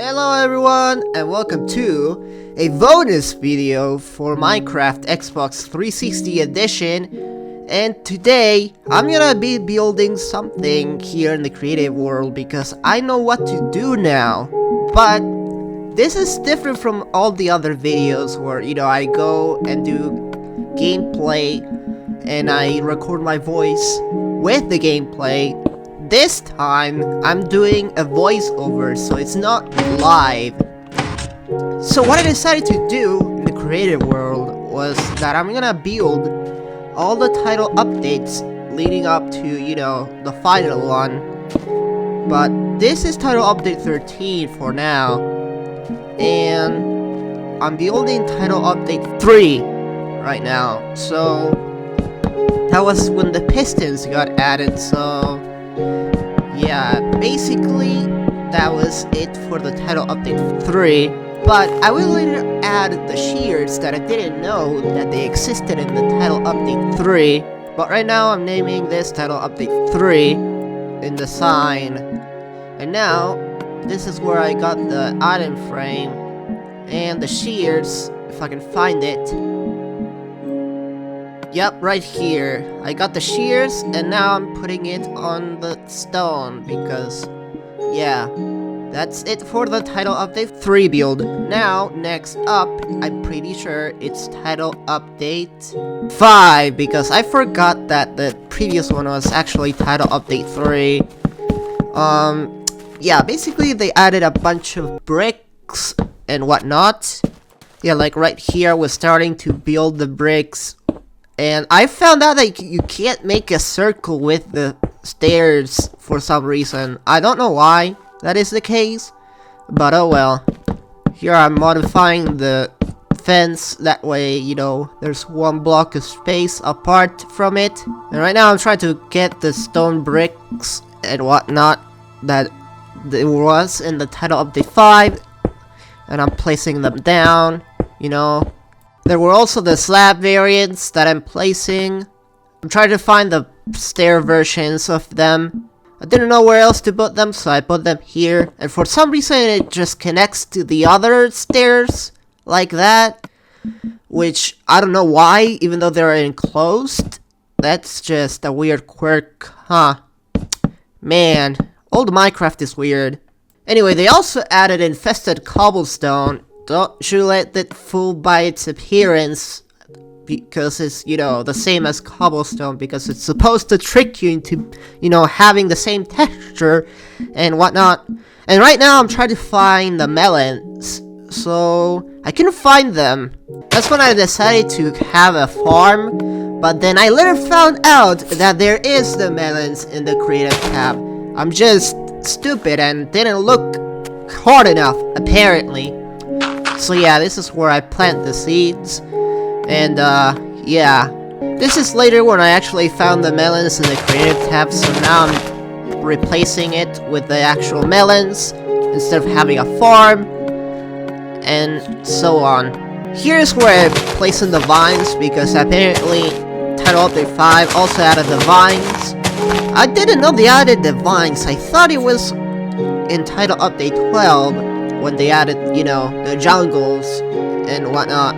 Hello everyone, and welcome to a bonus video for Minecraft Xbox 360 edition. And today, I'm gonna be building something here in the creative world because I know what to do now. But this is different from all the other videos where, I go and do gameplay and I record my voice with the gameplay. This time, I'm doing a voiceover, so it's not live. So what I decided to do in the creative world was that I'm gonna build all the title updates leading up to, the final one. But this is title update 13 for now. And I'm building title update 3 right now. So that was when the pistons got added, so yeah, basically that was it for the title update 3, but I will later add the shears that I didn't know that they existed in the title update 3, but right now I'm naming this title update 3 in the sign. And now, this is where I got the item frame and the shears, if I can find it. Yep, right here. I got the shears, and now I'm putting it on the stone, because, yeah, that's it for the title update 3 build. Now, next up, I'm pretty sure it's title update 5, because I forgot that the previous one was actually title update 3. Yeah, basically they added a bunch of bricks and whatnot. Yeah, like right here, we're starting to build the bricks. And I found out that you can't make a circle with the stairs for some reason. I don't know why that is the case, but oh well. Here I'm modifying the fence, that way, there's one block of space apart from it. And right now I'm trying to get the stone bricks and whatnot that there was in the title update 5. And I'm placing them down, There were also the slab variants that I'm placing. I'm trying to find the stair versions of them. I didn't know where else to put them, so I put them here. And for some reason it just connects to the other stairs, like that. Which, I don't know why, even though they're enclosed. That's just a weird quirk, huh? Man, old Minecraft is weird. Anyway, they also added infested cobblestone. Don't you let it fool by its appearance, because it's, the same as cobblestone, because it's supposed to trick you into, having the same texture and whatnot. And right now I'm trying to find the melons, so I couldn't find them. That's when I decided to have a farm, but then I later found out that there is the melons in the creative tab. I'm just stupid and didn't look hard enough, apparently. So yeah, this is where I plant the seeds, and yeah, this is later when I actually found the melons in the creative tab, so now I'm replacing it with the actual melons, instead of having a farm, and so on. Here's where I'm placing the vines, because apparently title update 5 also added the vines. I didn't know they added the vines, I thought it was in title update 12, when they added, the jungles and whatnot.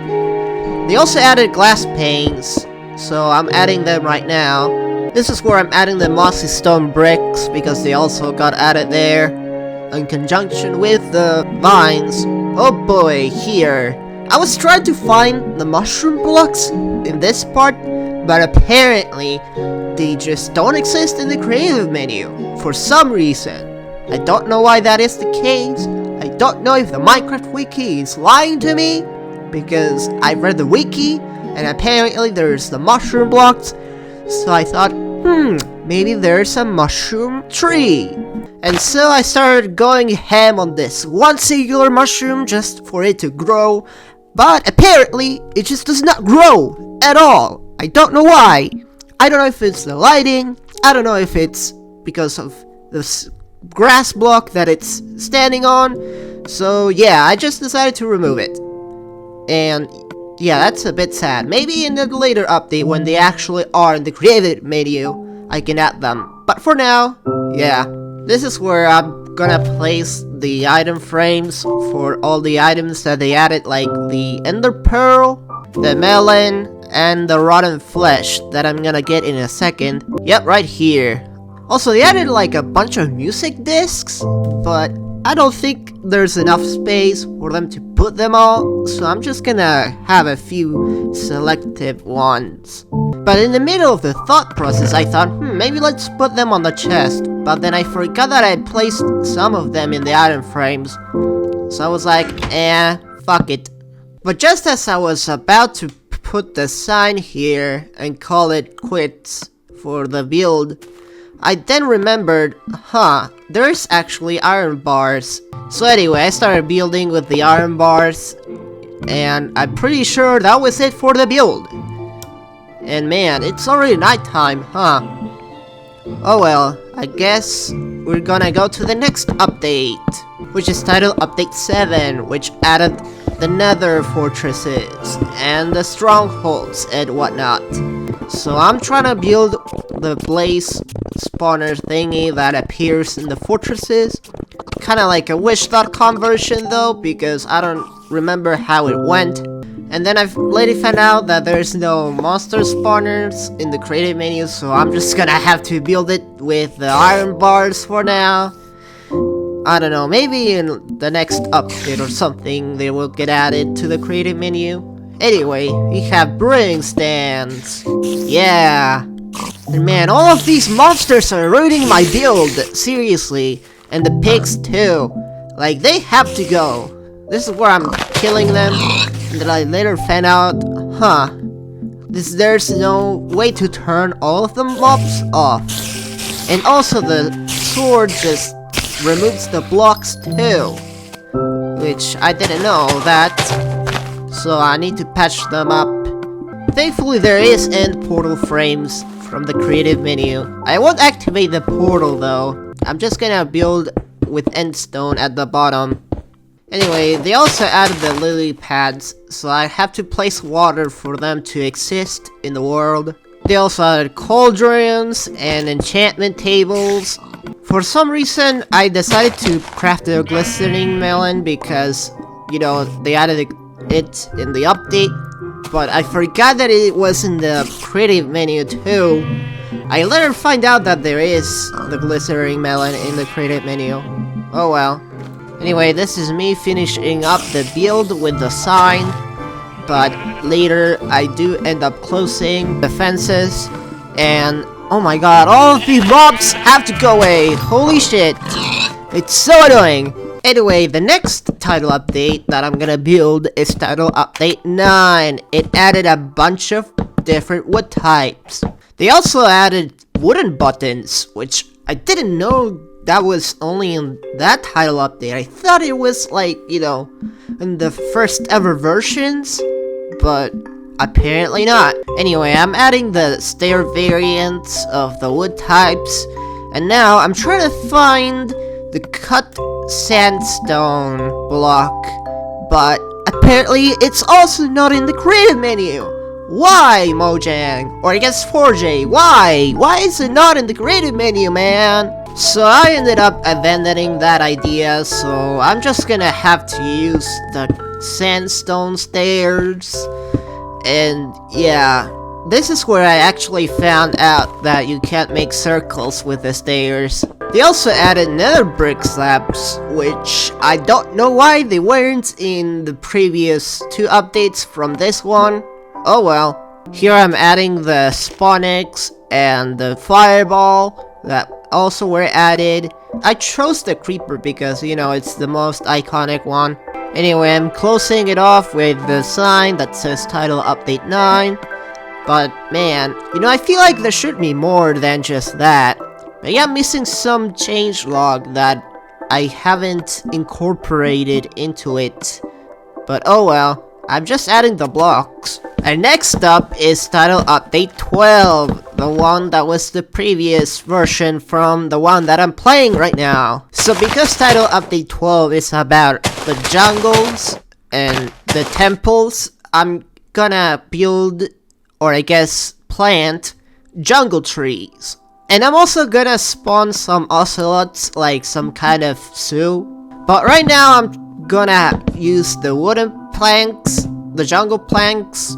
They also added glass panes, so I'm adding them right now. This is where I'm adding the mossy stone bricks, because they also got added there, in conjunction with the vines. Oh boy, here. I was trying to find the mushroom blocks in this part, but apparently, they just don't exist in the creative menu, for some reason. I don't know why that is the case. I don't know if the Minecraft wiki is lying to me, because I read the wiki, and apparently there's the mushroom blocks, so I thought, maybe there's a mushroom tree. And so I started going ham on this one singular mushroom just for it to grow, but apparently it just does not grow at all. I don't know why. I don't know if it's the lighting, I don't know if it's because of the grass block that it's standing on. So yeah, I just decided to remove it. And yeah, that's a bit sad. Maybe in the later update, when they actually are in the creative menu, I can add them. But for now, yeah, this is where I'm gonna place the item frames for all the items that they added, like the ender pearl, the melon, and the rotten flesh that I'm gonna get in a second. Yep, right here. Also, they added like a bunch of music discs, but I don't think there's enough space for them to put them all, so I'm just gonna have a few selective ones. But in the middle of the thought process, I thought, maybe let's put them on the chest, but then I forgot that I placed some of them in the item frames, so I was like, fuck it. But just as I was about to put the sign here and call it quits for the build, I then remembered, there's actually iron bars. So anyway, I started building with the iron bars, and I'm pretty sure that was it for the build. And man, it's already nighttime, huh? Oh well, I guess we're gonna go to the next update, which is titled Update 7, which added the nether fortresses and the strongholds and whatnot. So I'm trying to build the blaze spawner thingy that appears in the fortresses. Kinda like a wish.com version though, because I don't remember how it went. And then I've later found out that there's no monster spawners in the creative menu, so I'm just gonna have to build it with the iron bars for now. I don't know, maybe in the next update or something they will get added to the creative menu. Anyway, we have brewing stands. Yeah. And man, all of these monsters are ruining my build, seriously. And the pigs too. Like, they have to go. This is where I'm killing them. And then I later found out, there's no way to turn all of the mobs off. And also the sword just removes the blocks too, which I didn't know that, so I need to patch them up. Thankfully there is end portal frames from the creative menu. I won't activate the portal though, I'm just gonna build with end stone at the bottom. Anyway, they also added the lily pads, so I have to place water for them to exist in the world. They also added cauldrons and enchantment tables. For some reason, I decided to craft the glistening melon because, you know, they added it in the update, but I forgot that it was in the creative menu too. I later find out that there is the glistening melon in the creative menu. Oh well. Anyway, this is me finishing up the build with the sign, but later I do end up closing the fences, and oh my god, all of these mobs have to go away! Holy shit! It's so annoying! Anyway, the next title update that I'm gonna build is title update 9. It added a bunch of different wood types. They also added wooden buttons, which I didn't know that was only in that title update. I thought it was like, you know, in the first ever versions, but apparently not. Anyway, I'm adding the stair variants of the wood types, and now I'm trying to find the cut sandstone block, but apparently it's also not in the creative menu. Why, Mojang? Or I guess 4J, why? Why is it not in the creative menu, man? So I ended up abandoning that idea, so I'm just gonna have to use the sandstone stairs. And yeah, this is where I actually found out that you can't make circles with the stairs. They also added nether brick slabs, which I don't know why they weren't in the previous 2 updates from this one. Oh well. Here I'm adding the spawn eggs and the fireball that also were added. I chose the creeper because, you know, it's the most iconic one. Anyway, I'm closing it off with the sign that says title update 9. But man, you know, I feel like there should be more than just that. Maybe I'm missing some changelog that I haven't incorporated into it. But oh well, I'm just adding the blocks. And next up is title update 12, the one that was the previous version from the one that I'm playing right now. So because title update 12 is about the jungles and the temples, I'm gonna build, or I guess plant, jungle trees. And I'm also gonna spawn some ocelots, like some kind of zoo. But right now I'm gonna use the wooden planks, the jungle planks,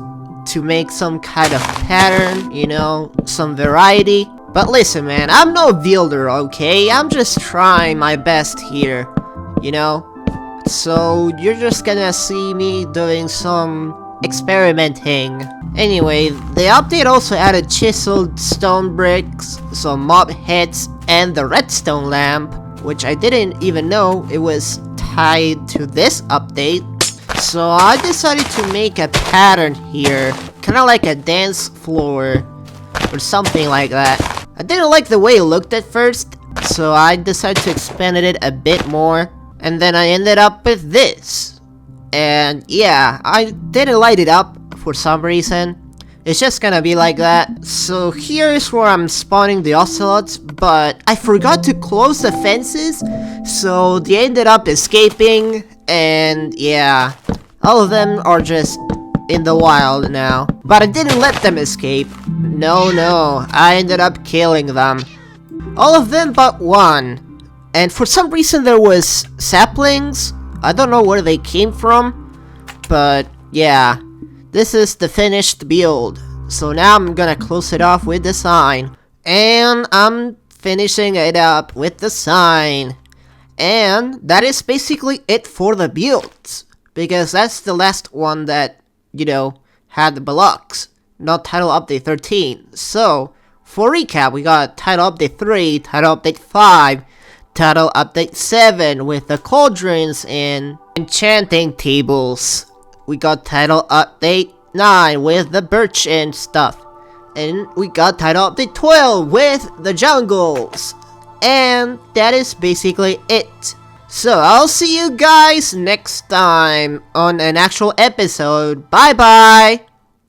to make some kind of pattern, you know, some variety. But listen man, I'm no builder, okay? I'm just trying my best here, you know? So you're just gonna see me doing some experimenting. Anyway, the update also added chiseled stone bricks, some mob heads, and the redstone lamp, which I didn't even know it was tied to this update. So I decided to make a pattern here, kinda like a dance floor, or something like that. I didn't like the way it looked at first, so I decided to expand it a bit more, and then I ended up with this. And yeah, I didn't light it up for some reason. It's just gonna be like that. So here's where I'm spawning the ocelots, but I forgot to close the fences, so they ended up escaping, and yeah, all of them are just in the wild now. But I didn't let them escape. No, I ended up killing them. All of them but one. And for some reason there was saplings. I don't know where they came from, but yeah, this is the finished build. So now I'm gonna close it off with the sign. And I'm finishing it up with the sign. And that is basically it for the builds, because that's the last one that, you know, had the blocks, not Title Update 13. So, for recap, we got Title Update 3, Title Update 5, Title Update 7 with the cauldrons and enchanting tables. We got Title Update 9 with the birch and stuff. And we got Title Update 12 with the jungles. And that is basically it. So I'll see you guys next time on an actual episode. Bye bye!